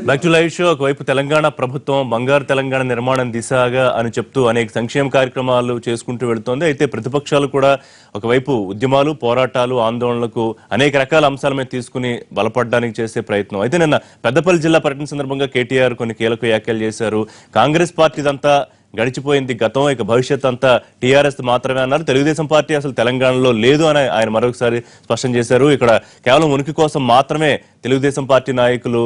Back to live show. ఒకవైపు తెలంగాణ ప్రభుత్వం బంగారు తెలంగాణ నిర్మాణం దిశగా అని చెప్తూ అనేక సంక్షేమ కార్యక్రమాలు చేసుకుంటూ వెళుతోంది. అయితే ప్రతిపక్షాలు కూడా ఒకవైపు ఉద్యమాలు, పోరాటాలు, ఆందోళనలకు అనేక రకాల అంశాల మీద తీసుకుని బలపడడానికి చేసే ప్రయత్నం. అయితే నిన్న పెద్దపల్లి జిల్లా పర్యటన సందర్భంగా కేటీఆర్ కొన్ని కీలక వ్యాఖ్యలు చేశారు. కాంగ్రెస్ పార్టీదంతా గడిచిపోయింది గతం, ఇక భవిష్యత్ అంతా టీఆర్ఎస్ మాత్రమే అన్నారు. తెలుగుదేశం పార్టీ అసలు తెలంగాణలో లేదు అని ఆయన మరొకసారి స్పష్టం చేశారు. ఇక్కడ కేవలం ఉనికి కోసం మాత్రమే తెలుగుదేశం పార్టీ నాయకులు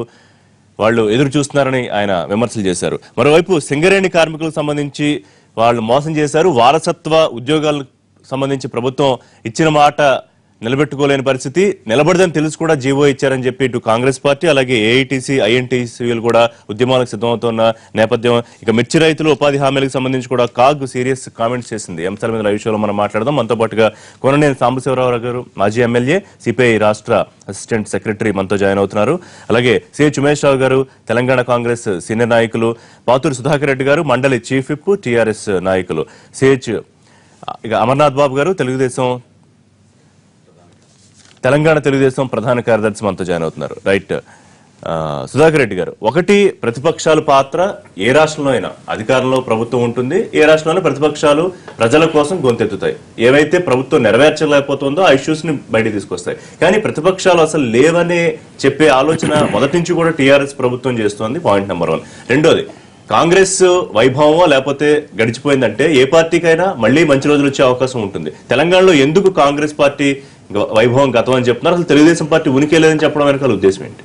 వాళ్ళు ఎదురు చూస్తున్నారని ఆయన విమర్శలు చేశారు. మరోవైపు సింగరేణి కార్మికులకు సంబంధించి వాళ్ళు మోసం చేశారు. వారసత్వ ఉద్యోగాలకు సంబంధించి ప్రభుత్వం ఇచ్చిన మాట నిలబెట్టుకోలేని పరిస్థితి, నిలబడదని తెలుసు కూడా జీవో ఇచ్చారని చెప్పి ఇటు కాంగ్రెస్ పార్టీ అలాగే ఏఐటీసీ, ఐఎన్టీసీలు కూడా ఉద్యమాలకు సిద్ధమవుతున్న నేపథ్యం. ఇక మిర్చి రైతులు ఉపాధి హామీలకు సంబంధించి కూడా కాగ్ సీరియస్ కామెంట్స్ చేసింది. అంశాల మీద లైవ్ షోలో మనం మాట్లాడదాం. మనతో పాటుగా కోననేని సాంబశివరావు గారు, మాజీ ఎమ్మెల్యే, సిపిఐ రాష్ట్ర అసిస్టెంట్ సెక్రటరీ మనతో జాయిన్ అవుతున్నారు. అలాగే సిహెచ్ ఉమేష్ రావు గారు, తెలంగాణ కాంగ్రెస్ సీనియర్ నాయకులు, పాతూరి సుధాకర్ రెడ్డి గారు, మండలి చీఫ్ విప్, టీఆర్ఎస్ నాయకులు, సిహెచ్ ఇక అమర్నాథ్ బాబు గారు, తెలంగాణ తెలుగుదేశం ప్రధాన కార్యదర్శి మనతో జాయిన్ అవుతున్నారు. రైట్, సుధాకర్ రెడ్డి గారు, ఒకటి ప్రతిపక్షాల పాత్ర ఏ రాష్ట్రంలో అయినా అధికారంలో ప్రభుత్వం ఉంటుంది, ఏ రాష్ట్రంలో ప్రతిపక్షాలు ప్రజల కోసం గొంతెత్తుతాయి. ఏవైతే ప్రభుత్వం నెరవేర్చలేకపోతుందో ఆ ఇష్యూస్ ని బయటికి తీసుకొస్తాయి. కానీ ప్రతిపక్షాలు అసలు లేవనే చెప్పే ఆలోచన మొదటి నుంచి కూడా టీఆర్ఎస్ ప్రభుత్వం చేస్తోంది. Point number 1. రెండోది, కాంగ్రెస్ వైభవమో లేకపోతే గడిచిపోయిందంటే ఏ పార్టీకైనా మళ్లీ మంచి రోజులు వచ్చే అవకాశం ఉంటుంది. తెలంగాణలో ఎందుకు కాంగ్రెస్ పార్టీ వైభవం గతం అని చెప్తున్నారు? అసలు తెలుగుదేశం పార్టీ ఉనికి లేదని చెప్పడం వెనకాల ఉద్దేశం ఏంటి?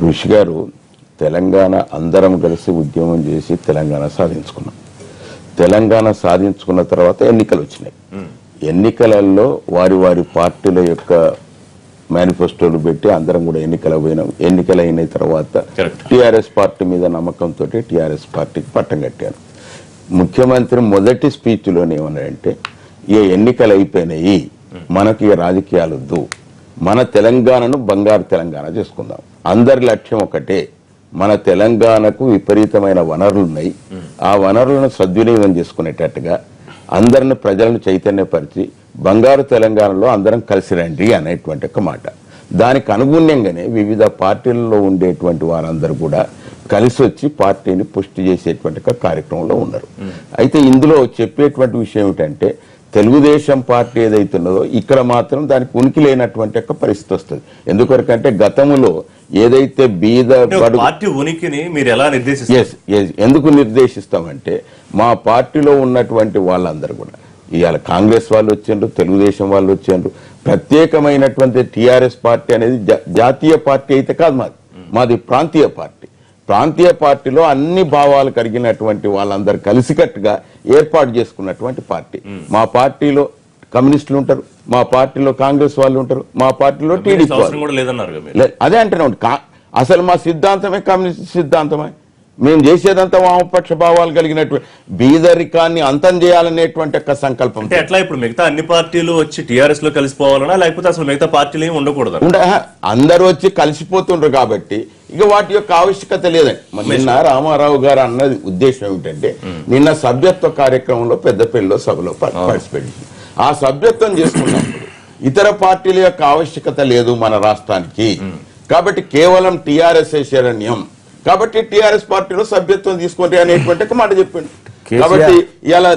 ఋషి గారు, తెలంగాణ అందరం కలిసి ఉద్యమం చేసి తెలంగాణ సాధించుకున్నాం. తెలంగాణ సాధించుకున్న తర్వాత ఎన్నికలు వచ్చినాయి. ఎన్నికలలో వారి వారి పార్టీల యొక్క మేనిఫెస్టోలు పెట్టి అందరం కూడా ఎన్నికలు పోయినాం. ఎన్నికలు అయిన తర్వాత టీఆర్ఎస్ పార్టీ మీద నమ్మకంతో టీఆర్ఎస్ పార్టీకి పట్టం కట్టారు. ముఖ్యమంత్రి మొదటి స్పీచ్లోనే ఏమన్నారంటే, ఈ ఎన్నికలు అయిపోయినాయి, మనకి రాజకీయాలు వద్దు, మన తెలంగాణను బంగారు తెలంగాణ చేసుకుందాం. అందరి లక్ష్యం ఒకటే, మన తెలంగాణకు విపరీతమైన వనరులు ఉన్నాయి, ఆ వనరులను సద్వినియోగం చేసుకునేటట్టుగా అందరిని ప్రజలను చైతన్యపరిచి బంగారు తెలంగాణలో అందరం కలిసి రండి అనేటువంటి ఒక మాట. దానికి అనుగుణ్యంగానే వివిధ పార్టీలలో ఉండేటువంటి వారందరూ కూడా కలిసి వచ్చి పార్టీని పుష్టి చేసేటువంటి కార్యక్రమంలో ఉన్నారు. అయితే ఇందులో చెప్పేటువంటి విషయం ఏమిటంటే, తెలుగుదేశం పార్టీ ఏదైతున్నదో ఇక్కడ మాత్రం దానికి ఉనికి లేనటువంటి పరిస్థితి వస్తుంది. ఎందుకంటే గతంలో ఏదైతే బీద పార్టీ ఉనికిని మీరు ఎలా నిర్దేశిస్తారు? ఎందుకు నిర్దేశిస్తామంటే, మా పార్టీలో ఉన్నటువంటి వాళ్ళందరూ కూడా ఇవాళ కాంగ్రెస్ వాళ్ళు వచ్చిండ్రు, తెలుగుదేశం వాళ్ళు వచ్చిండ్రు. ప్రత్యేకమైనటువంటి టీఆర్ఎస్ పార్టీ అనేది జాతీయ పార్టీ అయితే కాదు, మాది ప్రాంతీయ పార్టీ. ప్రాంతీయ పార్టీలో అన్ని భావాలు కలిగినటువంటి వాళ్ళందరూ కలిసికట్టుగా ఏర్పాటు చేసుకున్నటువంటి పార్టీ. మా పార్టీలో కమ్యూనిస్టులు ఉంటారు, మా పార్టీలో కాంగ్రెస్ వాళ్ళు ఉంటారు, మా పార్టీలో టీడీపీ వాళ్ళు. అదే అంటున్నాం, అసలు మా సిద్ధాంతమే కమ్యూనిస్ట్ సిద్ధాంతమే. మేము చేసేదంతా వామపక్ష భావాలు కలిగినటువంటి బీదరికాన్ని అంతం చేయాలనేటువంటి ఒక సంకల్పం. ఎట్లా ఇప్పుడు మిగతా అన్ని పార్టీలు వచ్చి టీఆర్ఎస్ లో కలిసిపోవాలన్నా, లేకపోతే అసలు మిగతా పార్టీలు ఏమి ఉండకూడదు? అందరూ వచ్చి కలిసిపోతుండ్రు కాబట్టి ఇక వాటి యొక్క ఆవశ్యకత లేదండి. నిన్న రామారావు గారు అన్నది ఉద్దేశం ఏమిటంటే, నిన్న సభ్యత్వ కార్యక్రమంలో పెద్దపల్లిలో సభలో పార్టిసిపేట్ చేసింది. ఆ సభ్యత్వం చేసుకున్నప్పుడు ఇతర పార్టీల యొక్క ఆవశ్యకత లేదు మన రాష్ట్రానికి, కాబట్టి కేవలం టీఆర్ఎస్ శరణ్యం, కాబట్టి టీఆర్ఎస్ పార్టీలో సభ్యత్వం తీసుకోండి అనేటువంటి మాట చెప్పింది. కాబట్టి ఇలా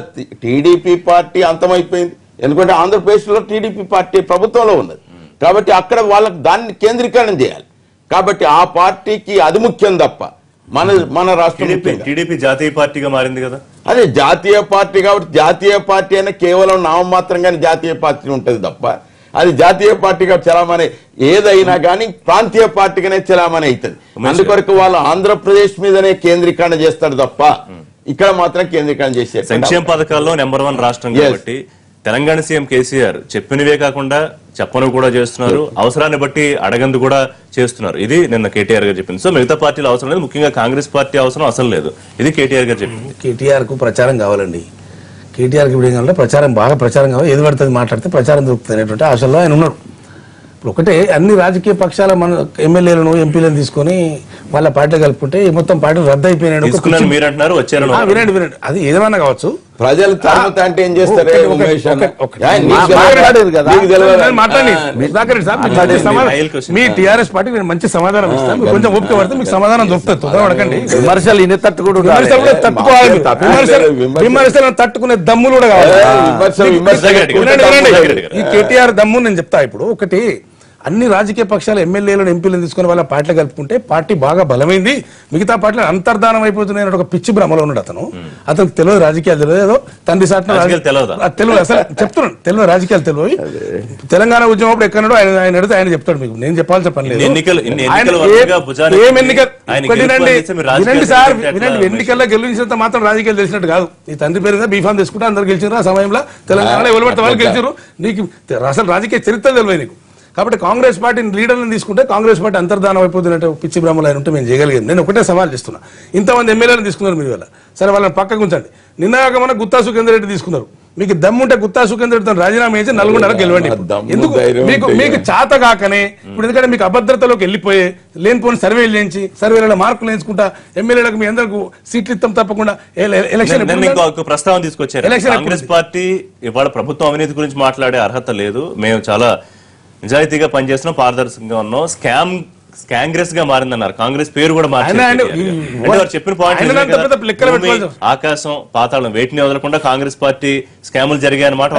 టీడీపీ పార్టీ అంతమైపోయింది. ఎందుకంటే ఆంధ్రప్రదేశ్ లో టీడీపీ పార్టీ ప్రభుత్వంలో ఉన్నది, కాబట్టి అక్కడ వాళ్ళకి దాన్ని కేంద్రీకరణ చేయాలి. కాబట్టి ఆ పార్టీకి అది ముఖ్యం తప్ప మన రాష్ట్రం టీడీపీ జాతీయ పార్టీగా మారింది కదా. అదే జాతీయ పార్టీ, కాబట్టి జాతీయ పార్టీ అయినా కేవలం నామమాత్రంగానే జాతీయ పార్టీ ఉంటుంది తప్ప అది జాతీయ పార్టీగా చలామణి ఏదైనా కానీ ప్రాంతీయ పార్టీగానే చలామణి అవుతుంది. అందుకొరకు వాళ్ళు ఆంధ్రప్రదేశ్ మీదనే కేంద్రీకరణ చేస్తారు తప్ప ఇక్కడ మాత్రం కేంద్రీకరణ చేసే సంక్షేమ పథకాల్లో నెంబర్ 1 రాష్ట్రం కాబట్టి తెలంగాణ సీఎం కేసీఆర్ చెప్పినవే కాకుండా చెప్పను కూడా చేస్తున్నారు, అవసరాన్ని బట్టి అడగందు కూడా చేస్తున్నారు. ఇది నిన్న కేటీఆర్ గారు చెప్పింది. సో మిగతా పార్టీలు అవసరం లేదు, ముఖ్యంగా కాంగ్రెస్ పార్టీ అవసరం అసలు లేదు. ఇది కేటీఆర్ గారు చెప్పింది. కేటీఆర్ కు ప్రచారం కావాలండి. కేటీఆర్కి ఇప్పుడు ఏం కావాలంటే ప్రచారం, బాగా ప్రచారం కావాలి, ఏది పడుతుంది మాట్లాడితే ప్రచారం దొరుకుతుంది అనేటువంటి ఆశల్లో ఆయన ఉన్నాడు. ఇప్పుడు ఒకటే అన్ని రాజకీయ పక్షాల మన ఎమ్మెల్యేలను ఎంపీలను తీసుకొని వాళ్ళ పార్టీలో కలుపుకుంటే మొత్తం పార్టీలు రద్దు అయిపోయినాడు. వినండి, అది ఏదేమన్నా కావచ్చు, ప్రజలు తర్వాత అంటే ఏం చేస్తారు ఉమేష్ అన్న? మీ టీఆర్ఎస్ పార్టీ నేను మంచి సమాధానం ఇస్తాను, కొంచెం ఓపిక పడితే మీకు సమాధానం దొరుకుతుంది. తొందరపడకండి. విమర్శలు ఇన్ని తట్టుకుంటూ విమర్శలను తట్టుకునే దమ్ములు కూడా కావాలి. ఈ కేటీఆర్ దమ్ము నేను చెప్తా. ఇప్పుడు ఒకటి, అన్ని రాజకీయ పక్షాల ఎమ్మెల్యేలను ఎంపీలను తీసుకుని వాళ్ళ పార్టీలు కలుపుకుంటే పార్టీ బాగా బలమైంది, మిగతా పార్టీలు అంతర్ధానం అయిపోతున్నాయని ఒక పిచ్చి భ్రమలో ఉన్నాడు అతను తెలియదు రాజకీయాలు తెలియదు, ఏదో తండ్రి సాటిన తెలియదు, అసలు చెప్తున్నాను తెలియదు రాజకీయాలు తెలియదు. తెలంగాణ ఉద్యమం అప్పుడు ఎక్కడో ఆయన అడిగితే ఆయన చెప్తాడు, మీకు నేను చెప్పాల్సిన పని లేదు. ఎన్నికల్లో గెలిచినంత మాత్రం రాజకీయాలు తెలిసినట్టు కాదు. ఈ తండ్రి పేరు మీద బీఫామ్ తీసుకుంటే అందరు గెలిచారు. ఆ సమయంలో తెలంగాణలో ఎవరు పడితే వాళ్ళు గెలిచారు. నీకు అసలు రాజకీయ చరిత్ర తెలియదు నీకు. కాబట్టి కాంగ్రెస్ పార్టీని లీడర్లను తీసుకుంటే కాంగ్రెస్ పార్టీ అంతర్ధానం అయిపోతున్నట్టు పిచ్చి భ్రమలు ఆయన ఉంటే మేము చేయగలిగాం. నేను ఒకటే సవాల్ చేస్తున్నా, ఇంతమంది ఎమ్మెల్యేలను తీసుకున్నారు మీరు వల్ల, సరే వాళ్ళని పక్కకు ఉంచండి. నిన్నగాక మన గుత్తా సుఖేందర్ రెడ్డి తీసుకున్నారు. మీకు దమ్ముంటే గుత్తా సుఖేందర్ రెడ్డితో రాజీనామా చేసి నల్గొండలో గెలవండి. ఎందుకు మీకు చేత కాకనే ఇప్పుడు, ఎందుకంటే మీకు అభద్రతలోకి వెళ్ళిపోయి లేనిపోని సర్వేలు చేయించి సర్వేలలో మార్కులు వేయించుకుంటా ఎమ్మెల్యేలకు మీ అందరికి సీట్లు ఇస్తాం తప్పకుండా ఎలక్షన్ ప్రస్తావన తీసుకొచ్చారు. కాంగ్రెస్ పార్టీ ఇవాళ ప్రభుత్వం అవినీతి గురించి మాట్లాడే అర్హత లేదు, మేము చాలా నిజాయితీగా పనిచేస్తున్నాం, పారదర్శకంగా ఉన్నాం, కాంగ్రెస్ గా మారిందన్నారు. కాంగ్రెస్ పేరు కూడా మారింది. చెప్పిన పాయింట్ ఆకాశం పాతాళం వేటిని వదలకుండా కాంగ్రెస్ పార్టీ స్కాములు జరిగాయన్నమాట.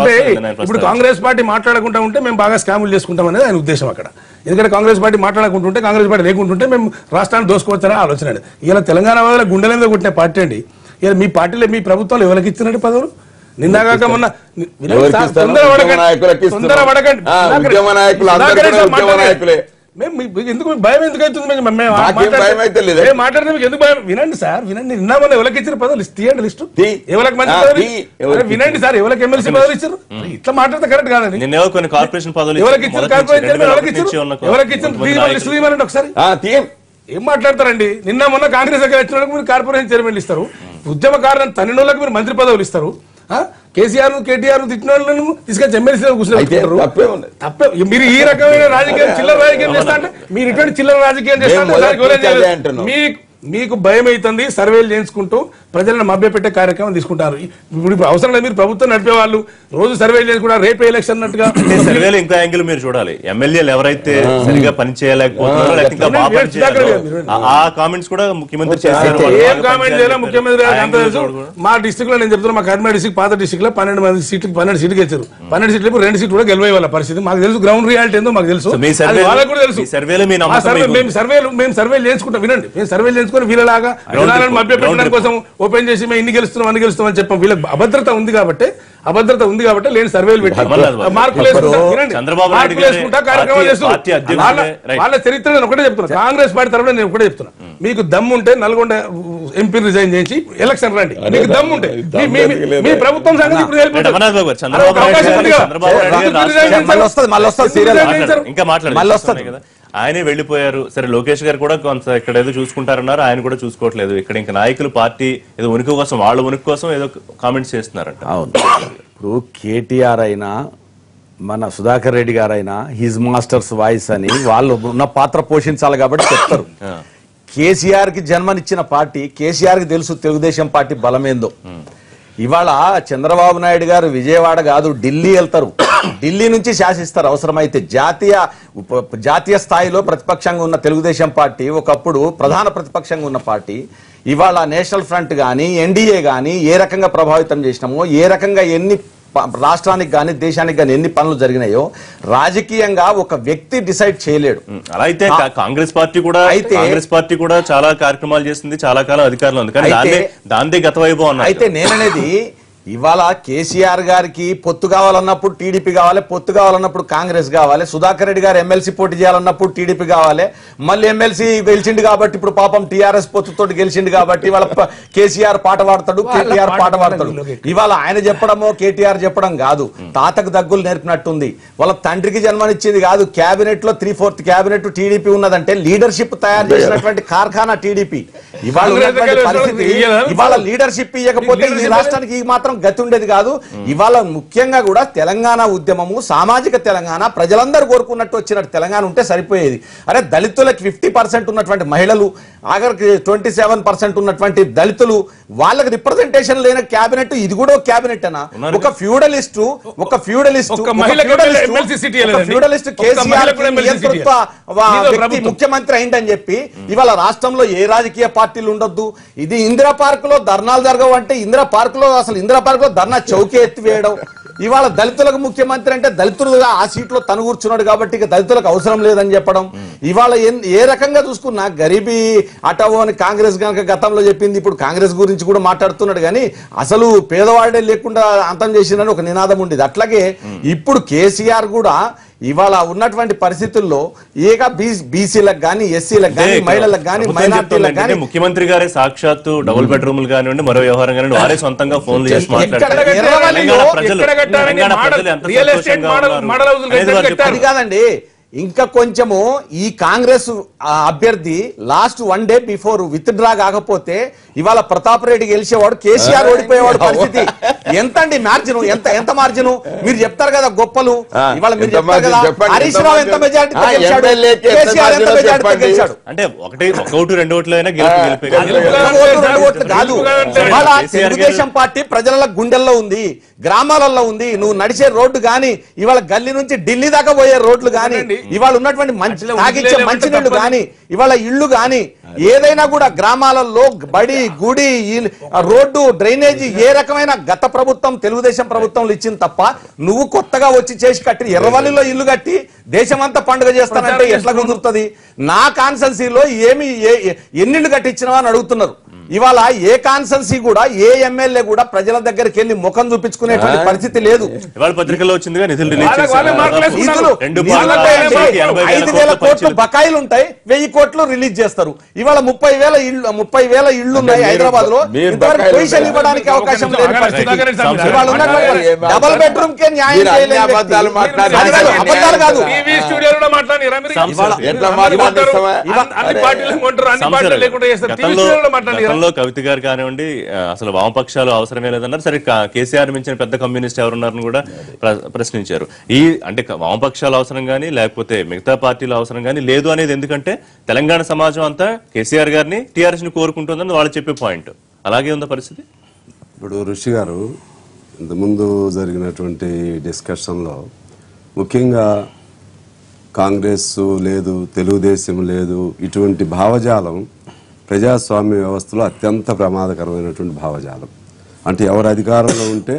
ఇప్పుడు కాంగ్రెస్ పార్టీ మాట్లాడకుండా ఉంటే మేము బాగా స్కాములు చేసుకుంటాం అనేది ఆయన ఉద్దేశం అక్కడ. ఎందుకంటే కాంగ్రెస్ పార్టీ మాట్లాడకుంటుంటే, కాంగ్రెస్ పార్టీ లేకుంటుంటే మేము రాష్ట్రాన్ని దోసుకోవచ్చనే ఆలోచన. ఇలా తెలంగాణ వాళ్ళ గుండెల మీద కొట్టిన పార్టీ అండి. ఇలా మీ పార్టీలో మీ ప్రభుత్వాలు ఎవరికి ఇచ్చినట్టు పదవులు? నిన్నగాక మొన్న ఎందుకు భయం ఎందుకు అవుతుంది? మాట్లాడితే మీకు ఎందుకు భయం? వినండి సార్, వినండి. నిన్న మొన్న ఎవరికి ఇచ్చిన పదవులు తీయండి లిస్టు, ఎవరికి మంచి పదవులు వినండి సార్, ఎవరికి ఎమ్మెల్సీ పదవులు ఇచ్చారు? ఇట్లా మాట్లాడితే కరెక్ట్ కాదండి. కొన్ని కార్పొరేషన్ పదవులు ఎవరికి ఇచ్చారు? కార్పొరేషన్ ఎవరికి ఇచ్చారు? లిస్టు తీయమనండి ఒకసారి. ఏం మాట్లాడతారండి? నిన్న మొన్న కాంగ్రెస్ దగ్గర వచ్చిన వాళ్ళకి మీరు కార్పొరేషన్ చైర్మన్లు ఇస్తారు, ఉద్యమకారులను తన్నినోళ్ళకి మీరు మంత్రి పదవులు ఇస్తారు, కేసీఆర్ కేటీఆర్ తిట్టిన వాళ్ళను తీసుకొచ్చి ఎమ్మెల్సీ కూర్చుంటారు. తప్పే. మీరు ఈ రకమైన రాజకీయం చిల్లర రాజకీయం చేస్తా అంటే, మీరు ఇటువంటి చిల్లర రాజకీయం చేస్తా మీకు భయం అవుతుంది. సర్వేలు చేయించుకుంటూ ప్రజలను మభ్యపెట్టే కార్యక్రమం తీసుకుంటారు. ఇప్పుడు అవసరం లేదు, మీరు ప్రభుత్వం నడిపే వాళ్ళు రోజు సర్వేలు చేసుకుంటారు. రేపు ఎలక్షన్ అన్నట్టుగా సర్వేలు ఇంకో యాంగిల్ మీరు చూడాలి. ఎమ్మెల్యేలు ఎవరైతే సరిగా పని చేయలేకపోతున్నారో ఆ కామెంట్స్ కూడా ముఖ్యమంత్రి చేశారు. ఏం కామెంట్ చేయాలి ముఖ్యమంత్రి అంత తెలుసు. మా డిస్ట్రిక్ట్ లో నేను చెప్తున్నా, మా కరీంనగర్ డిస్ట్రిక్ట్ పాత డిస్ట్రిక్ట్ లో 12 మంది సీట్లు 12 సీట్లు గెలిచారు. 12 సీట్లు 2 సీట్లు కూడా గెలవే వాళ్ళ పరిస్థితి మాకు తెలుసు. గ్రౌండ్ రియాలిటీ ఏందో మాకు తెలుసు, వాళ్ళకు కూడా తెలుసు. మేము సర్వేలు చేసుకుంటాం. వినండి, మేము సర్వేలు వీళ్ళలాగా జనాలను మభ్యపెట్టడం కోసం ఓపెన్ చేసి మేము ఇన్ని గెలుస్తున్నాం అన్ని గెలుస్తాం అని చెప్పాం. వీళ్ళకి అభద్రత ఉంది కాబట్టి లేని సర్వేలు పెట్టి మార్కులు వేసుకుంటా కార్యక్రమాలు చేస్తున్నారు. వాళ్ళ చరిత్ర నేను ఒకటే చెప్తున్నా, కాంగ్రెస్ పార్టీ తరఫున నేను ఒకటే చెప్తున్నా, మీకు దమ్ముంటే నల్గొండ ఎంపీ రిజైన్ చేసి ఎలక్షన్ రండి. మీకు దమ్ముంటే మీ ప్రభుత్వం సంగతి ఇప్పుడు ఇంకా మాట్లాడారు కదా. ఆయనే వెళ్లిపోయారు. సరే, లోకేష్ గారు కూడా కొంత ఇక్కడ ఏదో చూసుకుంటారన్నారు, ఆయన కూడా చూసుకోవట్లేదు. ఇక్కడ ఇంకా నాయకులు పార్టీ ఏదో ఉనికి కోసం, వాళ్ళ ఉనికి కోసం ఏదో కామెంట్స్ చేస్తున్నారంట. అవును, ఇప్పుడు కేటీఆర్ అయినా మన సుధాకర్ రెడ్డి గారైనా హిజ్ మాస్టర్స్ వాయిస్ అని వాళ్ళు ఉన్న పాత్ర పోషించాలి కాబట్టి చెప్తారు. కేసీఆర్ కి జన్మనిచ్చిన పార్టీ, కేసీఆర్ కి తెలుసు తెలుగుదేశం పార్టీ బలమేందో. ఇవాళ చంద్రబాబు నాయుడు గారు విజయవాడ కాదు ఢిల్లీ వెళ్తారు, ఢిల్లీ నుంచి శాసిస్తారు అవసరమైతే. జాతీయ స్థాయిలో ప్రతిపక్షంగా ఉన్న తెలుగుదేశం పార్టీ ఒకప్పుడు ప్రధాన ప్రతిపక్షంగా ఉన్న పార్టీ ఇవాళ నేషనల్ ఫ్రంట్ కానీ ఎన్డీఏ కానీ ఏ రకంగా ప్రభావితం చేసినామో, ఏ రకంగా ఎన్ని రాష్ట్రానికి కానీ దేశానికి కానీ ఎన్ని పనులు జరిగినాయో రాజకీయంగా ఒక వ్యక్తి డిసైడ్ చేయలేడు. అలా అయితే కాంగ్రెస్ పార్టీ కూడా చాలా కార్యక్రమాలు చేసింది, చాలా కాలం అధికారంలో ఉంది, కానీ దాందే గత వైభవం. అయితే నేననేది ఇవాళ కేసీఆర్ గారికి పొత్తు కావాలన్నప్పుడు టీడీపీ కావాలి, పొత్తు కావాలన్నప్పుడు కాంగ్రెస్ కావాలి, సుధాకర్ రెడ్డి గారు ఎమ్మెల్సీ పోటీ చేయాలన్నప్పుడు టీడీపీ కావాలి, మళ్ళీ ఎమ్మెల్సీ గెలిచిండు కాబట్టి ఇప్పుడు పాపం టీఆర్ఎస్ పొత్తుతో గెలిచిండు కాబట్టి ఇవాళ కేసీఆర్ పాట పాడతాడు, కేటీఆర్ పాట పాడతాడు. ఇవాళ ఆయన చెప్పడమో కేటీఆర్ చెప్పడం కాదు, తాతకు దగ్గులు నేర్పినట్టుంది. వాళ్ళ తండ్రికి జన్మనిచ్చింది కాదు. క్యాబినెట్ లో 3/4 క్యాబినెట్ టీడీపీ ఉన్నదంటే లీడర్షిప్ తయారు చేసినటువంటి కార్ఖానా టీడీపీ. ఇవాళ లీడర్షిప్ ఇవ్వకపోతే ఈ రాష్ట్రానికి మాత్రం గతి ఉండేది కాదు. ఇవాళ ముఖ్యంగా కూడా తెలంగాణ ఉద్యమము సామాజిక తెలంగాణ ప్రజలందరూ కోరుకున్నట్టు వచ్చినట్టు తెలంగాణ ఉంటే సరిపోయేది. అరే దళితులకు 50% ఉన్నటువంటి మహిళలు, ఆఖరికి 27% ఉన్నటువంటి దళితులు, వాళ్ళకి రిప్రజెంటేషన్ లేని క్యాబినెట్ ఇది కూడా ఒక క్యాబినెట్ అనా? ఒక ఫ్యూడలిస్ట్ ముఖ్యమంత్రి అయిందని చెప్పి ఇవాళ రాష్ట్రంలో ఏ రాజకీయ పార్టీలు ఉండొద్దు. ఇది ఇందిరా పార్క్ లో ధర్నాలు జరగవు అంటే ఇందిరా పార్క్ లో ధర్నా చౌకే ఎత్తివేయడం. ఇవాళ దళితులకు ముఖ్యమంత్రి అంటే దళితులుగా ఆ సీట్లో తను కూర్చున్నాడు కాబట్టి ఇక దళితులకు అవసరం లేదని చెప్పడం. ఇవాళ ఏ రకంగా చూసుకున్నా గరీబీ అటవో అని కాంగ్రెస్ కనుక గతంలో చెప్పింది, ఇప్పుడు కాంగ్రెస్ గురించి కూడా మాట్లాడుతున్నాడు. కానీ అసలు పేదవాడే లేకుండా అంతం చేసిందని ఒక నినాదం ఉండేది. అట్లాగే ఇప్పుడు కేసీఆర్ కూడా ఇవాళ ఉన్నటువంటి పరిస్థితుల్లో ఏగా బీసీలకు గానీ ఎస్సీలకు గానీ మహిళలకు గానీ మైనార్టీలకు గానీ ముఖ్యమంత్రి గారే సాక్షాత్తు డబుల్ బెడ్రూమ్లు కానివ్వండి మరో వ్యవహారం కానివ్వండి వారే సొంతంగా ఫోన్లు చేసి అది కాదండి. ఇంకా కొంచెము ఈ కాంగ్రెస్ అభ్యర్థి last 1 day before with draw కాకపోతే ఇవాళ ప్రతాప్ రెడ్డి గెలిచేవాడు, కేసీఆర్ ఓడిపోయేవాడు. పరిస్థితి ఎంత అండి మార్జిన్? ఎంత మార్జిన్? మీరు చెప్తారు కదా గొప్పలు. ఇవాళ మీరు చెప్తారు కదా హరీష్ రావు ఎంత మెజారిటీతో గెలిచాడు, కేసీఆర్ ఎంత మెజారిటీతో గెలిచాడు. అంటే 1-2 ఓట్లు అయినా కాదు. ఇవాళ తెలుగుదేశం పార్టీ ప్రజల గుండెల్లో ఉంది, గ్రామాలలో ఉంది. నువ్వు నడిచే రోడ్డు గాని, ఇవాళ గల్లీ నుంచి ఢిల్లీ దాకా పోయే రోడ్లు గాని, ఇవాళ ఉన్నటువంటి తాగిచ్చే మంచినీళ్లు గాని, ఇవాళ ఇళ్లు గాని, ఏదైనా కూడా గ్రామాలలో బడి గుడి రోడ్డు డ్రైనేజీ ఏ రకమైన గత ప్రభుత్వం తెలుగుదేశం ప్రభుత్వంలో ఇచ్చింది తప్ప నువ్వు కొత్తగా వచ్చి చేసి కట్టి ఎర్రవల్లిలో ఇల్లు కట్టి దేశమంతా పండుగ చేస్తానంటే ఎట్లా కుదురుతుంది? నా కాన్సెన్సీలో ఎన్నిళ్ళు కట్టించినావా అని అడుగుతున్నారు. ఇవాళ ఏ కాన్సెన్సీ కూడా ఏ ఎమ్మెల్యే కూడా ప్రజల దగ్గరికి వెళ్ళి ముఖం చూపించుకునేటువంటి పరిస్థితి లేదు. ఇవాళ పత్రికలో వచ్చిందిగా నిధులు 5,000 కోట్లు బకాయిలు ఉంటాయి, 1,000 కోట్లు రిలీజ్ చేస్తారు. ఇవాళ 30,000 ఇళ్లు ఉన్నాయి హైదరాబాద్ లో. పొజిషన్ ఇవ్వడానికి అవకాశం లేని పరిస్థితి. ఇవాళ డబుల్ బెడ్రూమ్ కే న్యాయం చేయలేదు. అబద్ధాలు కాదు. కవిత గారు కానివ్వండి అసలు వామపక్షాలు అవసరమే లేదన్నారు. సరే కేసీఆర్ మించిన పెద్ద కమ్యూనిస్ట్ ఎవరున్నారని కూడా ప్రశ్నించారు. అంటే వామపక్షాలు అవసరం కానీ లేకపోతే మిగతా పార్టీలు అవసరం కానీ లేదు అనేది ఎందుకంటే తెలంగాణ సమాజం అంతా కేసీఆర్ గారిని టీఆర్ఎస్ ని కోరుకుంటుందని వాళ్ళు చెప్పే పాయింట్. అలాగే ఉందా పరిస్థితి? ఇప్పుడు ఋషి గారు ఇంతకుముందు జరిగినటువంటి డిస్కషన్లో ముఖ్యంగా కాంగ్రెస్ లేదు, తెలుగుదేశం లేదు, ఇటువంటి భావజాలం ప్రజాస్వామ్య వ్యవస్థలో అత్యంత ప్రమాదకరమైనటువంటి భావజాలం. అంటే ఎవరు అధికారంలో ఉంటే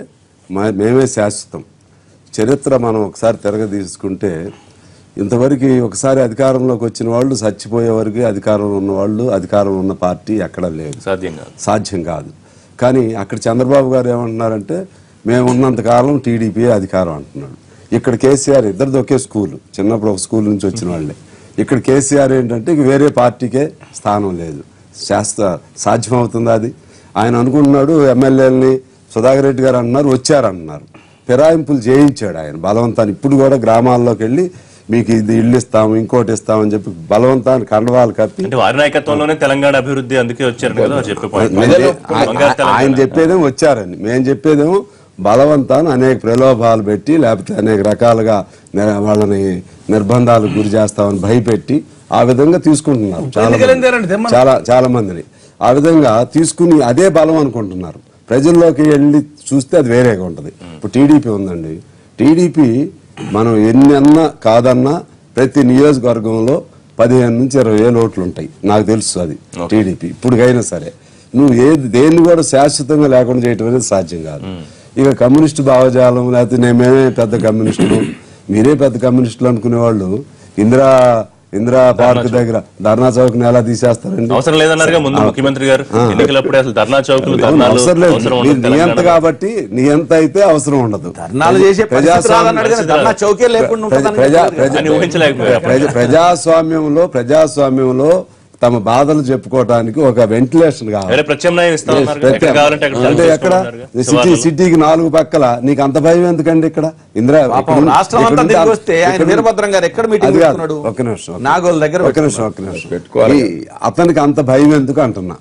మేమే శాశ్వతం. చరిత్ర మనం ఒకసారి తిరగదీసుకుంటే ఇంతవరకు ఒకసారి అధికారంలోకి వచ్చిన వాళ్ళు చచ్చిపోయే వరకు అధికారంలో ఉన్నవాళ్ళు, అధికారంలో ఉన్న పార్టీ ఎక్కడ లేదు, సాధ్యం కాదు. కానీ అక్కడ చంద్రబాబు గారు ఏమంటున్నారంటే మేము ఉన్నంతకాలం టీడీపీ అధికారం అంటున్నాడు. ఇక్కడ కేసీఆర్ ఇద్దరిది ఒకే స్కూల్, చిన్నప్పుడు ఒక స్కూల్ నుంచి వచ్చిన వాళ్ళే. ఇక్కడ కేసీఆర్ ఏంటంటే వేరే పార్టీకే స్థానం లేదు. సాధ్యమవుతుందా అది? ఆయన అనుకుంటున్నాడు ఎమ్మెల్యేలని సుధాకర్ రెడ్డి గారు అంటున్నారు వచ్చారంటున్నారు, ఫిరాయింపులు చేయించాడు ఆయన బలవంతాన్ని. ఇప్పుడు కూడా గ్రామాల్లోకి వెళ్ళి మీకు ఇది ఇల్లు ఇస్తాము ఇంకోటి ఇస్తామని చెప్పి బలవంతాన్ని కండవాలు కప్పి వారి నాయకత్వంలోనే తెలంగాణ అభివృద్ధి అందుకే వచ్చారు. ఆయన చెప్పేదేమో వచ్చారని, మేము చెప్పేదేమో బలవంతాన్ని అనేక ప్రలోభాలు పెట్టి లేకపోతే అనేక రకాలుగా వాళ్ళని నిర్బంధాలకు గురి చేస్తామని భయపెట్టి ఆ విధంగా తీసుకుంటున్నారు చాలా మందిని. ఆ విధంగా తీసుకుని అదే బలం అనుకుంటున్నారు. ప్రజల్లోకి వెళ్ళి చూస్తే అది వేరేగా ఉంటుంది. ఇప్పుడు టీడీపీ ఉందండి, టీడీపీ మనం ఎన్ని అన్నా కాదన్నా ప్రతి నియోజకవర్గంలో 15 నుంచి 20,000 ఓట్లు ఉంటాయి, నాకు తెలుసు అది టీడీపీ. ఇప్పుడుకైనా సరే నువ్వు దేన్ని కూడా శాశ్వతంగా లేకుండా చేయటం అనేది సాధ్యం కాదు. ఇక కమ్యూనిస్టు భావజాలం లేకపోతే మేమే పెద్ద కమ్యూనిస్టులు మీరే పెద్ద కమ్యూనిస్టులు అనుకునే వాళ్ళు ఇందిరా పార్క్ దగ్గర ధర్నా చౌక్ ని ఎలా తీసేస్తారండి? అవసరం లేదన్నారు ముందు ముఖ్యమంత్రి గారు ఎన్నికలప్పుడే అసలు ధర్నా చౌకులు అవసరం లేదు. నియంత కాబట్టి నియంత అయితే అవసరం ఉండదు. ప్రజాస్వామ్యంలో తమ బాధలు చెప్పుకోవడానికి ఒక వెంటిలేషన్ కావాలి. ప్రత్యామ్నాయం ఇస్తా ఉన్నారు కదా, ఎక్కడ కావాలంటే అక్కడ అంటే ఎక్కడ సిటీకి 4 పక్కల నీకు అంత భయం ఎందుకండి? ఇక్కడ ఇందిరా రాష్ట్రం అంతా తిరిగి వస్తే ఆయన వీరభద్రం గారు ఎక్కడ మీటింగ్ పెట్టుకున్నాడు? ఒక్క నిమిషం నాగోల్ దగ్గర ఒక్క నిమిషం అతనికి అంత భయం ఎందుకు అంటున్నా?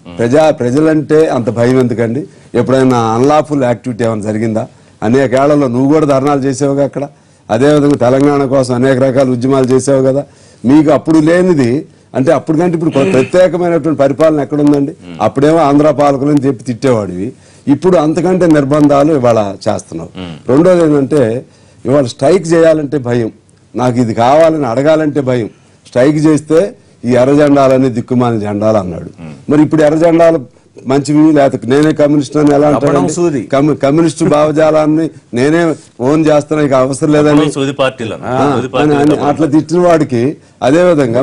ప్రజలంటే అంత భయం ఎందుకండి? ఎప్పుడైనా అన్లాఫుల్ యాక్టివిటీ ఏమైనా జరిగిందా? అనేక ఏళ్లలో నువ్వు కూడా ధర్నాలు చేసావుగా అక్కడ. అదేవిధంగా తెలంగాణ కోసం అనేక రకాల ఉద్యమాలు చేసావు కదా. మీకు అప్పుడు లేనిది అంటే అప్పటికంటే ఇప్పుడు ప్రత్యేకమైనటువంటి పరిపాలన ఎక్కడుందండి? అప్పుడేమో ఆంధ్ర పాలకులని చెప్పి తిట్టేవాడివి, ఇప్పుడు అంతకంటే నిర్బంధాలు ఇవాళ చేస్తున్నావు. రెండోది ఏంటంటే ఇవాళ స్ట్రైక్ చేయాలంటే భయం, నాకు ఇది కావాలని అడగాలంటే భయం. స్ట్రైక్ చేస్తే ఈ ఎర్ర జెండాలని దిక్కుమాలిన జెండాలు అన్నాడు. మరి ఇప్పుడు ఎర్ర జెండాలు మంచివి లేకపోతే నేనే కమ్యూనిస్ట్ అని ఎలా అంటాడు? కమ్యూనిస్టు భావజాలాన్ని నేనే ఓన్ చేస్తున్నా, ఇక అవసరం లేదని అట్లా తిట్టిన వాడికి అదేవిధంగా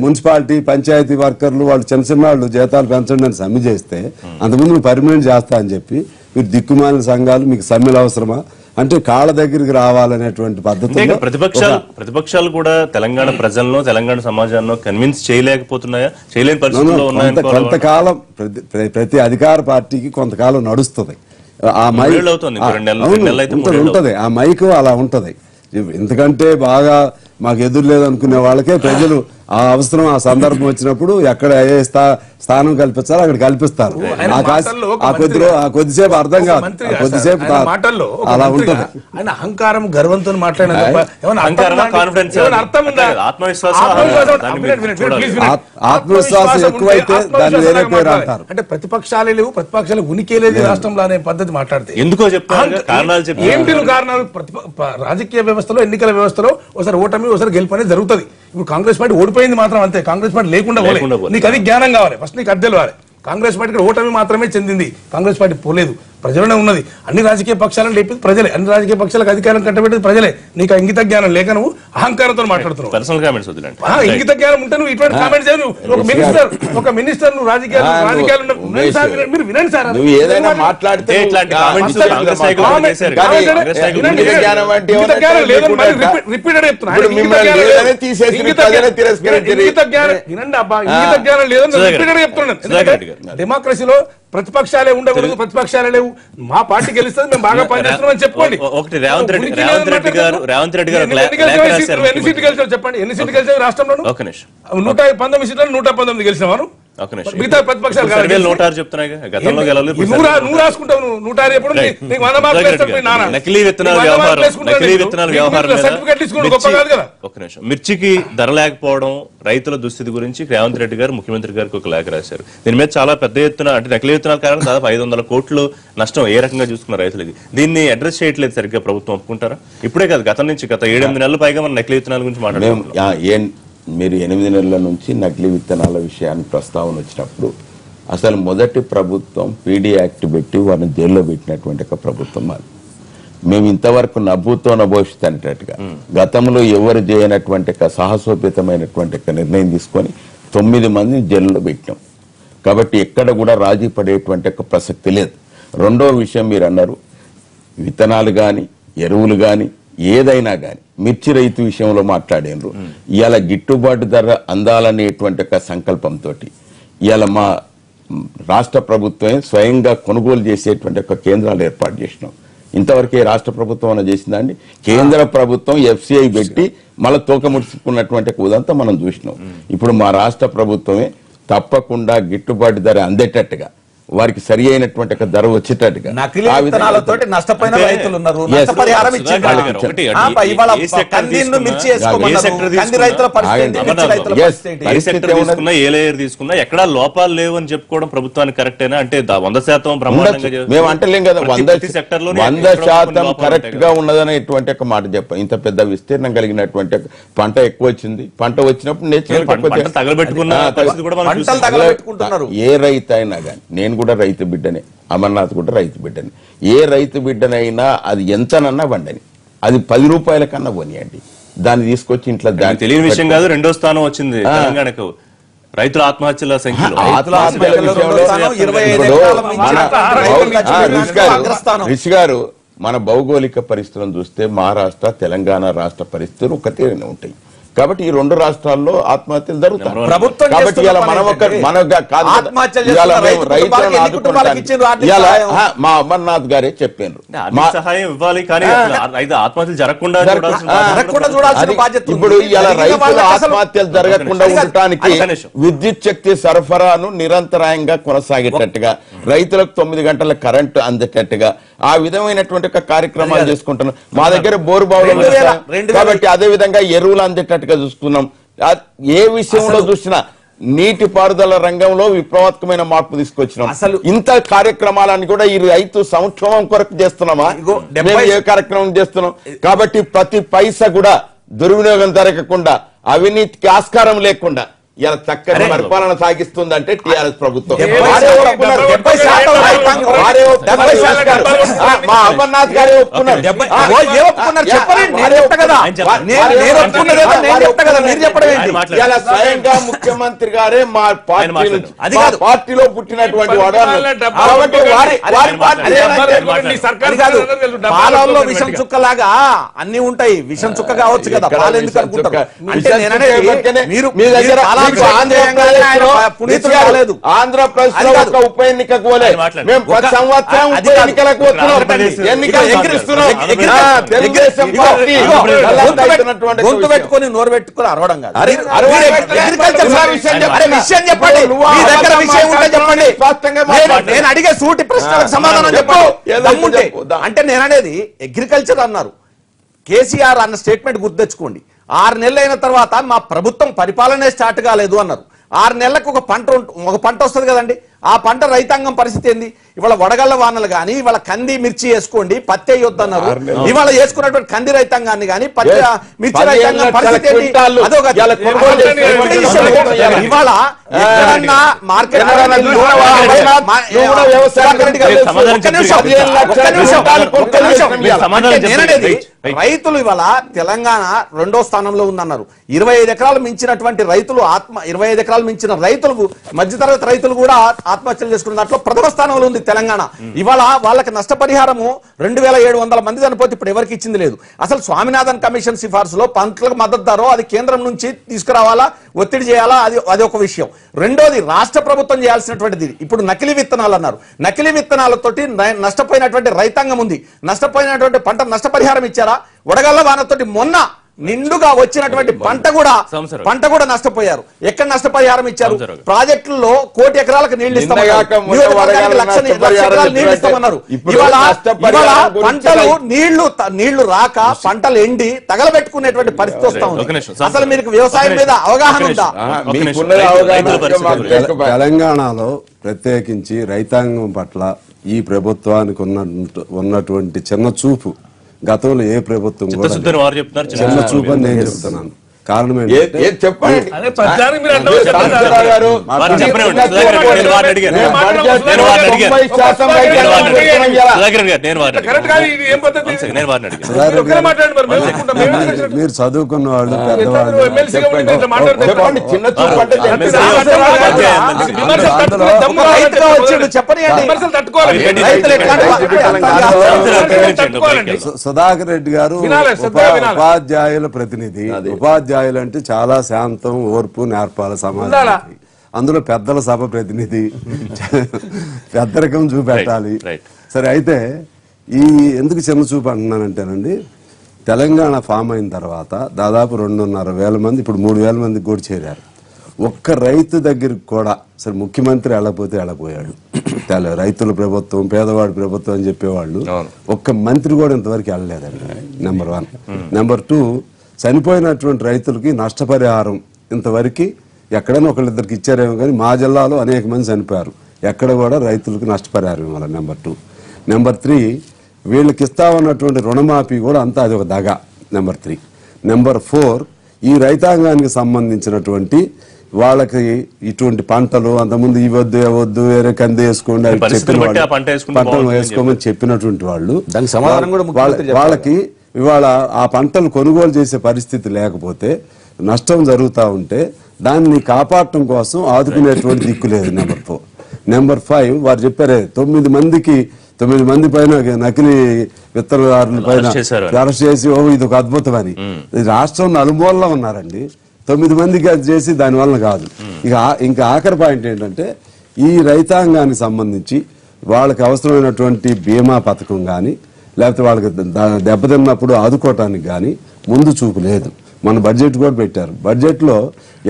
మున్సిపాలిటీ పంచాయతీ వర్కర్లు వాళ్ళు చిన్న వాళ్ళు జీతాలు పెంచండి అని సమ్మె చేస్తే అంతకుముందు నువ్వు పర్మనెంట్ చేస్తా అని చెప్పి మీరు దిక్కుమాలిన సంఘాలు మీకు సమ్మెలు అవసరమా అంటే కాళ్ళ దగ్గరికి రావాలనేటువంటి పద్ధతి. ప్రతిపక్షాలు కూడా తెలంగాణ ప్రజలను తెలంగాణ సమాజాన్ని కన్విన్స్ చేయలేకపోతున్నాయా? చేయలేని పరిస్థితుల్లో ఉన్నాయా? కొంతకాలం ప్రతి అధికార పార్టీకి కొంతకాలం నడుస్తుంది. ఆ మైక్ ఉంటది, ఆ మైక్ అలా ఉంటది. ఎందుకంటే బాగా మాకు ఎదురు లేదు అనుకునే వాళ్ళకే ప్రజలు ఆ అవసరం ఆ సందర్భం వచ్చినప్పుడు ఎక్కడ ఏ స్థానం కల్పించాలో అక్కడ కల్పిస్తారు. ఆ కొద్దిసేపు అర్థం కాదు, కొద్దిసేపు అలా ఉంటుంది. ఆయన అహంకారం గర్వంతో మాట్లాడిన ఆత్మవిశ్వాసం ఎక్కువైతే దాన్ని వేరే పేరు అంటారు. అంటే ప్రతిపక్షాలే లేవు, ప్రతిపక్షాలు ఉనికి లేదు రాష్ట్రంలో అనే పద్ధతి మాట్లాడితే ఎందుకో చెప్తాను. ఏంటి కారణాలు? రాజకీయ వ్యవస్థలో ఎన్నికల వ్యవస్థలో ఒకసారి ఓటమి ఒకసారి గెలుపు అనేది జరుగుతుంది. ఇప్పుడు కాంగ్రెస్ పార్టీ ఓడిపోయింది మాత్రం అంతే, కాంగ్రెస్ పార్టీ లేకుండా నీకు అది జ్ఞానం కావాలి. ఫస్ట్ నీకు అద్దెలు కావాలి. కాంగ్రెస్ పార్టీ ఓటమి మాత్రమే చెందింది, కాంగ్రెస్ పార్టీ పోలేదు, ప్రజలనే ఉన్నది. అన్ని రాజకీయ పక్షాలను లేపేది ప్రజలే, అన్ని రాజకీయ పక్షాలకు అధికారం కట్టబెట్టేది ప్రజలే. నీకు ఇంగిత జ్ఞానం లేక నువ్వు అహంకారంతో మాట్లాడుతున్నావు. ఇంగిత జ్ఞానం ఉంటే నువ్వు ఇటువంటి కామెంట్స్ ఒక మినిస్టర్ నువ్వు రాజకీయాలు మీరు వినండి సార్. రిపీటెడ్ చెప్తున్నా, వినండి అబ్బా, ఇంగిత జ్ఞానం లేదని రిపీటెడ్ చెప్తున్నాను. డెమోక్రసీలో ప్రతిపక్షాలే ఉండకూడదు, ప్రతిపక్షాలే లేవు, మా పార్టీ గెలుస్తుంది, మేము బాగా పనిచేస్తున్నామని చెప్పుకోండి. ఒకటి రేవంత్ రెడ్డి గారు ఎన్ని సీట్లు గెలిచావు చెప్పండి, ఎన్ని సీట్లు గెలిచావు రాష్ట్రంలో? 119 సీట్లను 119 గెలిచినావాను. మిగతా ప్రతిపక్షాలు నువ్వు రాసుకుంటావు, 106 ఎప్పుడు నీకు 100 మార్కులు వేస్తాడు నాన్న. నకిలీ విత్తనాల సర్టిఫికెట్ తీసుకుంటే గొప్ప కాదు కదా. ఒక నిమిషం, మిర్చికి ధర లేకపోవడం, రైతుల దుస్థితి గురించి రేవంత్ రెడ్డి గారు ముఖ్యమంత్రి గారికి ఒక లేఖ రాశారు. దీని మీద చాలా పెద్ద ఎత్తున అంటే నకిలీ విత్తనాల కారణంగా దాదాపు 500 కోట్లు నష్టం ఏ రకంగా చూసుకున్న రైతులకి. దీన్ని అడ్రస్ చేయట్లేదు సరిగ్గా ప్రభుత్వం, ఒప్పుకుంటారా? ఇప్పుడే కాదు, గతం నుంచి గత 7-8 నెలల పైగా మనం నకిలీ విత్తనాల గురించి మాట్లాడుతున్నాం. మీరు 8 నెలల నుంచి నకిలీ విత్తనాల విషయాన్ని ప్రస్తావన వచ్చినప్పుడు అసలు మొదటి ప్రభుత్వం పీడీ యాక్ట్ పెట్టి వారిని జైల్లో పెట్టినటువంటి ఒక ప్రభుత్వం అది. మేము ఇంతవరకు నవ్వుతో నభోషిత్ అనేటట్టుగా గతంలో ఎవరు చేయనటువంటి సాహసోపేతమైనటువంటి నిర్ణయం తీసుకొని 9 మందిని జైల్లో పెట్టినాం. కాబట్టి ఎక్కడ కూడా రాజీ పడేటువంటి ప్రసక్తి లేదు. రెండో విషయం మీరు అన్నారు, విత్తనాలు కానీ ఎరువులు కానీ ఏదైనా కానీ మిర్చి రైతు విషయంలో మాట్లాడినరు. ఇవాళ గిట్టుబాటు ధర అందాలనేటువంటి ఒక సంకల్పంతో ఇవాళ మా రాష్ట్ర ప్రభుత్వమే స్వయంగా కొనుగోలు చేసేటువంటి ఒక కేంద్రాలు ఏర్పాటు చేసినాం. ఇంతవరకే రాష్ట్ర ప్రభుత్వం అన్న చేసిందండి. కేంద్ర ప్రభుత్వం FCI పెట్టి మళ్ళీ తోక ముడుచుకున్నటువంటి ఉదంతా మనం చూసినాం. ఇప్పుడు మా రాష్ట్ర ప్రభుత్వమే తప్పకుండా గిట్టుబాటు ధర అందేటట్టుగా వారికి సరి అయినటువంటి ధర వచ్చేటట్టుగా నష్టపోయిన రైతులు ఉన్నారు. ఏ లేయర్ తీసుకున్నా ఎక్కడా లోపాలు లేవు అని చెప్పుకోవడం ప్రభుత్వానికి కరెక్టేనా? అంటే 100% బ్రహ్మాండంగా మేము అంటలేం కదా, 100% కరెక్ట్ గా ఉన్నదనేటువంటి ఒక మాట చెప్పాం. ఇంత పెద్ద విస్తీర్ణం కలిగినటువంటి పంట ఎక్కువ వచ్చింది, పంట వచ్చినప్పుడు నేచురల్ తగలబెట్టుకున్న ఏ రైతు అయినా కానీ, నేను కూడా రైతు బిడ్డనే, అమర్నాథ్ కూడా రైతు బిడ్డనే, ఏ రైతు బిడ్డనైనా అది ఎంతనన్నా వండని, అది 10 రూపాయల కన్నా పోనీయండి, దాన్ని తీసుకొచ్చి ఇంట్లో దాన్ని తెలియని విషయం కాదు. 2వ స్థానం వచ్చింది తెలంగాణకు రైతుల ఆత్మహత్యల సంఖ్యలో. రిషి గారు, మన భౌగోళిక పరిస్థితులను చూస్తే మహారాష్ట్ర తెలంగాణ రాష్ట్ర పరిస్థితులు ఒక తీరునే ఉంటాయి. కాబట్టి ఈ 2 రాష్ట్రాల్లో ఆత్మహత్యలు జరుగుతాయి. ప్రభుత్వం కాబట్టి ఇలా మా అమర్నాథ్ గారే చెప్పారు సహాయం ఇవ్వాలి, కానీ ఆత్మహత్యలు జరగకుండా ఇప్పుడు ఇలా రైతుల ఆత్మహత్యలు జరగకుండా ఉండటానికి విద్యుత్ శక్తి సరఫరాను నిరంతరాయంగా కొనసాగేటట్టుగా, రైతులకు 9 గంటల కరెంటు అందేటట్టుగా ఆ విధమైనటువంటి కార్యక్రమాలు చేసుకుంటున్నాం. మా దగ్గర బోరు బావులు కాబట్టి అదే విధంగా ఎరువులు అందేటట్టుగా చూస్తున్నాం. ఏ విషయంలో చూసినా నీటి పారుదల రంగంలో విప్లవాత్మకమైన మార్పు తీసుకొచ్చినాం. అసలు ఇంత కార్యక్రమాలను కూడా ఈ రైతు సంక్షేమం కొరకు చేస్తున్నామా, ఏ కార్యక్రమం చేస్తున్నాం? కాబట్టి ప్రతి పైసా కూడా దుర్వినియోగం జరగకుండా, అవినీతికి ఆస్కారం లేకుండా ఇలా చక్కని పరిపాలన సాగిస్తుందంటే టిఆర్ఎస్ ప్రభుత్వం. మా అమర్నాథ్ గారే ఒప్పుకున్నారు. ఇలా స్వయంగా ముఖ్యమంత్రి గారే మా పార్టీలో పుట్టినటువంటి పాలల్లో విషం చుక్కలాగా అన్ని ఉంటాయి. విషం చుక్క కావచ్చు కదా, పాలు ఎందుకు అనుకుంటారు? అంటే మీ దగ్గర ఆంధ్రప్రదేశ్ లో ఒక ఉప ఎన్నికకు పోలే, మేము 10 సంవత్సరం ఉప ఎన్నికలకు వస్తున్నాం, ఎన్నికలు ఎగిరిస్తున్నాం. తెలుగుదేశం పార్టీ గొంతు పెట్టుకొని నోరు పెట్టుకొని అరవడం కాదు. నేను అడిగే సూటి ప్రశ్నలకు సమాధానం చెప్పండి. అంటే నేను అనేది అగ్రికల్చర్ అన్నారు. కేసీఆర్ అన్న స్టేట్మెంట్ గుర్తు తెచ్చుకోండి. 6 నెలలు అయిన తర్వాత మా ప్రభుత్వం పరిపాలనే స్టార్ట్ కాలేదు అన్నారు. 6 నెలలకు ఒక పంట వస్తుంది కదండి. ఆ పంట రైతాంగం పరిస్థితి ఏంది? ఇవాళ వడగళ్ల వానలు గానీ, ఇవాళ కంది మిర్చి వేసుకోండి, పత్తి వేయొద్దన్నారు. ఇవాళ వేసుకున్నటువంటి కంది రైతాంగాన్ని గానీ, పత్తి మిర్చి రైతాంగం పరిస్థితి ఏంటి? అదొక ఇవాళ ఎక్కడన్నా మార్కెట్ రైతులు ఇవాళ తెలంగాణ 2వ స్థానంలో ఉందన్నారు. 25 ఎకరాలు మించినటువంటి రైతులు 25 ఎకరాలు మించిన రైతులకు, మధ్యతరగతి రైతులు కూడా ఆత్మహత్యలు చేసుకున్న దాంట్లో 1వ స్థానంలో ఉంది తెలంగాణ. ఇవాళ వాళ్ళకి నష్టపరిహారము 2700 మంది చనిపోతే ఇప్పుడు ఎవరికి ఇచ్చింది లేదు. అసలు స్వామినాథన్ కమిషన్ సిఫార్సులో పంటలకు మద్దతు ధర అది కేంద్రం నుంచి తీసుకురావాలా, ఒత్తిడి చేయాలా, అది ఒక విషయం. రెండోది రాష్ట్ర ప్రభుత్వం చేయాల్సినటువంటిది. ఇప్పుడు నకిలీ విత్తనాలు అన్నారు. నకిలీ విత్తనాలతోటి నష్టపోయినటువంటి రైతాంగం ఉంది. నష్టపోయినటువంటి పంట నష్టపరిహారం ఇచ్చారా? వడగళ్ల వానతోటి మొన్న నిండుగా వచ్చినటువంటి పంట కూడా నష్టపోయారు. ఎక్కడ నష్టపరిహారం ఇచ్చారు? ప్రాజెక్టుల్లో 1 కోటి ఎకరాలకు నీళ్లు ఇస్తామన్నారు. లక్ష ఎకరాలు నీళ్లు ఇస్తామన్నారు. ఇవాళ పంటలు నీళ్లు రాక పంటలు ఎండి తగలబెట్టుకునేటువంటి పరిస్థితి వస్తా ఉంది. అసలు మీకు వ్యవసాయం మీద అవగాహన ఉందా? తెలంగాణలో ప్రత్యేకించి రైతాంగం పట్ల ఈ ప్రభుత్వానికి ఉన్నటువంటి చిన్న చూపు గతంలో ఏ ప్రభుత్వం కూడా చిన్న చూపు అని నేను చెప్తున్నాను. కారణం మీరు చదువుకున్న వాళ్ళు, పెద్దవాళ్ళు సుధాకర్ రెడ్డి గారు ఉపాధ్యాయుల ప్రతినిధి. ఉపాధ్యాయులు అంటే చాలా శాంతం, ఓర్పు, నేర్పాల సమాజం. అందులో పెద్దల సభ ప్రతినిధి, పెద్దరికం చూపెట్టాలి. సరే, అయితే ఈ ఎందుకు చిన్న చూపు అంటున్నానంటేనండి, తెలంగాణ ఫామ్ అయిన తర్వాత దాదాపు 2,500 మంది, ఇప్పుడు 3,000 మందికి కూడా చేరారు. ఒక్క రైతు దగ్గరికి కూడా సరే ముఖ్యమంత్రి వెళ్ళకపోతే వెళ్ళపోయాడు. రైతుల ప్రభుత్వం, పేదవాడి ప్రభుత్వం అని చెప్పేవాళ్ళు ఒక్క మంత్రి కూడా ఇంతవరకు వెళ్ళలేదండి. నెంబర్ 1. నెంబర్ 2, చనిపోయినటువంటి రైతులకి నష్టపరిహారం ఇంతవరకు ఎక్కడైనా ఒకళ్ళిద్దరికి ఇచ్చారేమో కానీ మా జిల్లాలో అనేక మంది చనిపోయారు. ఎక్కడ కూడా రైతులకు నష్టపరిహారం ఇవ్వాలి. నెంబర్ 2. నెంబర్ 3, వీళ్ళకి ఇస్తామన్నటువంటి రుణమాఫీ కూడా అంతా అది ఒక దగ. నెంబర్ 3. నెంబర్ 4, ఈ రైతాంగానికి సంబంధించినటువంటి వాళ్ళకి ఇటువంటి పంటలు అంతకుముందు ఇవ్వద్దు, ఇవ్వద్దు, వేరే కంది వేసుకోండి అని చెప్పిన పంటలు వేసుకోమని చెప్పినటువంటి వాళ్ళు వాళ్ళకి ఇవాళ ఆ పంటలు కొనుగోలు చేసే పరిస్థితి లేకపోతే, నష్టం జరుగుతూ ఉంటే దాన్ని కాపాడటం కోసం ఆదుకునేటువంటి దిక్కు లేదు. నెంబర్ 4. నెంబర్ 5, వారు చెప్పారే 9 మందికి 9 మంది పైన నకిలీ విత్తనదారుల పైన అరెస్ట్ చేశారు. అరెస్ట్ చేసి ఇది ఒక అద్భుతం అని రాష్ట్రం నలుమూలలో ఉన్నారండి. 9 మందికి అది చేసి దానివల్ల కాదు. ఇంకా ఆఖరి పాయింట్ ఏంటంటే ఈ రైతాంగానికి సంబంధించి వాళ్ళకి అవసరమైనటువంటి బీమా పథకం కానీ లేకపోతే వాళ్ళకి దెబ్బతిన్నప్పుడు ఆదుకోవటానికి కానీ ముందు చూపు లేదు. మన బడ్జెట్ కూడా పెట్టారు. బడ్జెట్లో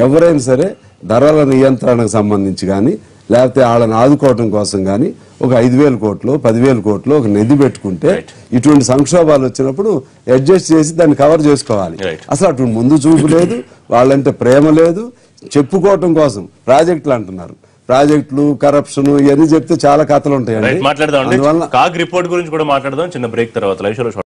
ఎవరైనా సరే ధరల నియంత్రణకు సంబంధించి కానీ లేకపోతే వాళ్ళని ఆదుకోవటం కోసం కానీ ఒక 5,000 కోట్లు 10,000 కోట్లు ఒక నిధి పెట్టుకుంటే ఇటువంటి సంక్షోభాలు వచ్చినప్పుడు అడ్జస్ట్ చేసి దాన్ని కవర్ చేసుకోవాలి. అసలు అటువంటి ముందు చూపు లేదు. వాళ్ళంటే ప్రేమ లేదు. చెప్పుకోవటం కోసం ప్రాజెక్టులు అంటున్నారు. ప్రాజెక్టులు కరప్షన్ ఇవన్నీ చెప్తే చాలా కథలు ఉంటాయండి. మాట్లాడదాం. కాగ్ రిపోర్ట్ గురించి కూడా మాట్లాడదాం చిన్న బ్రేక్ తర్వాత. లైవ్ షోలో